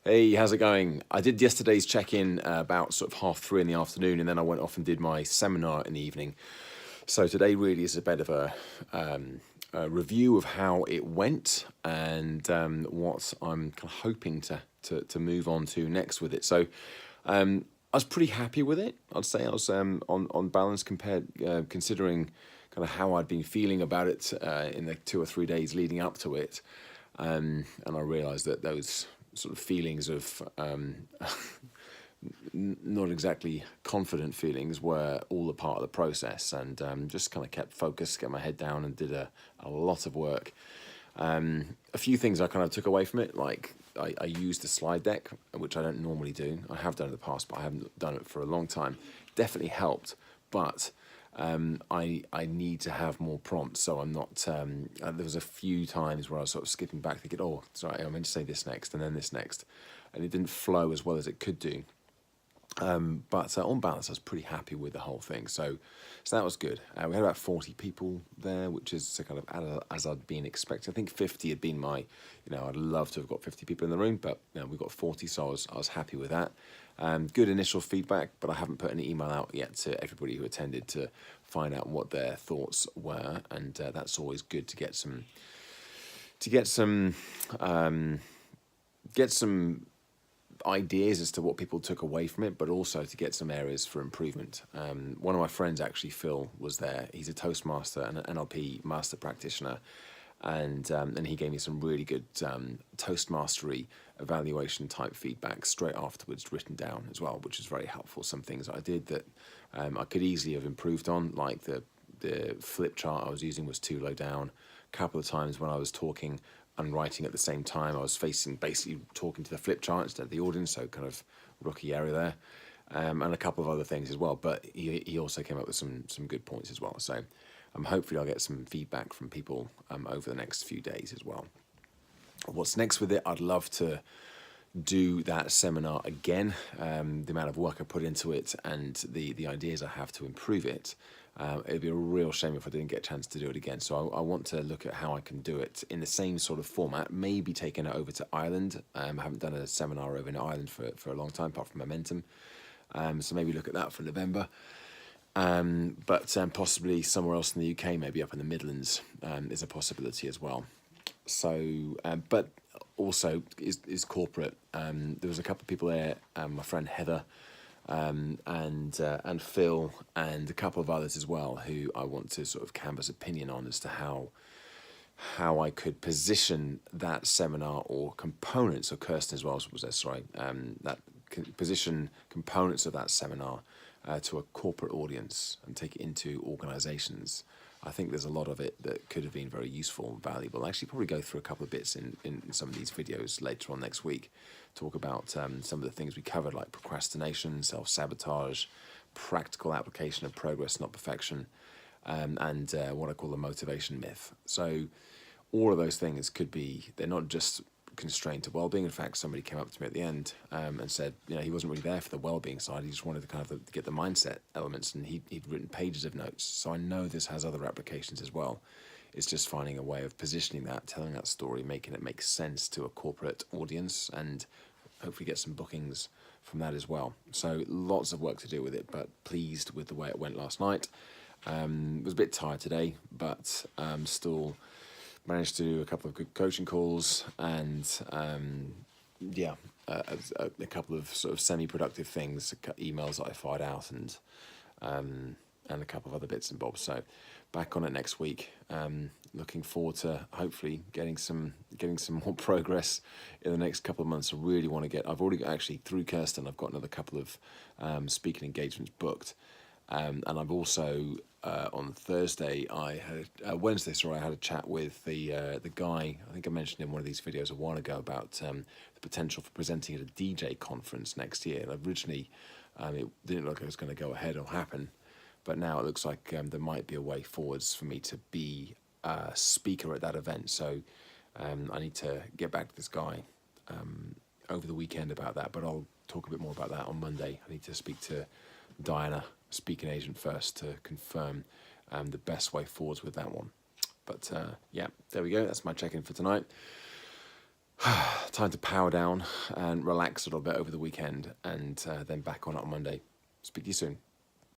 Hey, how's it going? I did yesterday's check-in about sort of 3:30 in the afternoon, and then I went off and did my seminar in the evening. So today really is a bit of a review of how it went and what I'm kind of hoping to move on to next with it. So I was pretty happy with it. I'd say I was on balance compared considering kind of how I'd been feeling about it in the 2 or 3 days leading up to it, and I realised that those sort of feelings of not exactly confident feelings were all a part of the process, and just kind of kept focused, get my head down, and did a lot of work. A few things I kind of took away from it, like I used the slide deck, which I don't normally do. I have done in the past, but I haven't done it for a long time. Definitely helped, but I need to have more prompts, so I'm not. There was a few times where I was sort of skipping back, thinking, "Oh, sorry, I meant to say this next, and then this next," and it didn't flow as well as it could do. But on balance, I was pretty happy with the whole thing. So that was good. We had about 40 people there, which is kind of as I'd been expecting. I think 50 had been my, I'd love to have got 50 people in the room, but we got 40, so I was happy with that. Good initial feedback, but I haven't put any email out yet to everybody who attended to find out what their thoughts were, and that's always good to get some ideas as to what people took away from it, but also to get some areas for improvement. One of my friends, actually, Phil, was there. He's a Toastmaster and an NLP master practitioner, and he gave me some really good Toastmastery evaluation type feedback straight afterwards, written down as well, which is very helpful. Some things I did that I could easily have improved on, like the flip chart I was using was too low down. A couple of times when I was talking and writing at the same time, I was basically talking to the flip chart instead of the audience, so kind of rookie area there, and a couple of other things as well. But he also came up with some good points as well. So hopefully I'll get some feedback from people over the next few days as well. What's next with it? I'd love to do that seminar again. The amount of work I put into it and the ideas I have to improve it. It'd be a real shame if I didn't get a chance to do it again. So I want to look at how I can do it in the same sort of format, maybe taking it over to Ireland. I haven't done a seminar over in Ireland for a long time, apart from Momentum. So maybe look at that for November. But possibly somewhere else in the UK, maybe up in the Midlands, is a possibility as well. So, but also is corporate. There was a couple of people there, my friend Heather, and Phil, and a couple of others as well, who I want to sort of canvass opinion on as to how I could position that seminar or components, of Kirsten as well was there, sorry, position components of that seminar to a corporate audience and take it into organisations. I think there's a lot of it that could have been very useful and valuable. I'll actually probably go through a couple of bits in some of these videos later on next week, talk about some of the things we covered, like procrastination, self-sabotage, practical application of progress, not perfection, and what I call the motivation myth. So all of those things they're not just constrained to well-being. In fact, somebody came up to me at the end and said, he wasn't really there for the well-being side. He just wanted to kind of get the mindset elements, and he'd written pages of notes. So I know this has other applications as well. It's just finding a way of positioning that, telling that story, making it make sense to a corporate audience, and hopefully get some bookings from that as well. So lots of work to do with it, but pleased with the way it went last night. Was a bit tired today, but still managed to do a couple of good coaching calls, and a couple of sort of semi-productive things, emails that I fired out, and a couple of other bits and bobs. So back on it next week. Looking forward to hopefully getting some more progress in the next couple of months. I really want to I've already actually, through Kirsten, I've got another couple of speaking engagements booked. And I've also on Wednesday, I had a chat with the guy. I think I mentioned in one of these videos a while ago about the potential for presenting at a DJ conference next year. And originally, it didn't look like it was going to go ahead or happen, but now it looks like there might be a way forwards for me to be a speaker at that event. So I need to get back to this guy over the weekend about that, but I'll talk a bit more about that on Monday. I need to speak to Diana, speaking agent, first to confirm the best way forwards with that one. But yeah, there we go. That's my check-in for tonight. Time to power down and relax a little bit over the weekend, and then back on Monday. Speak to you soon.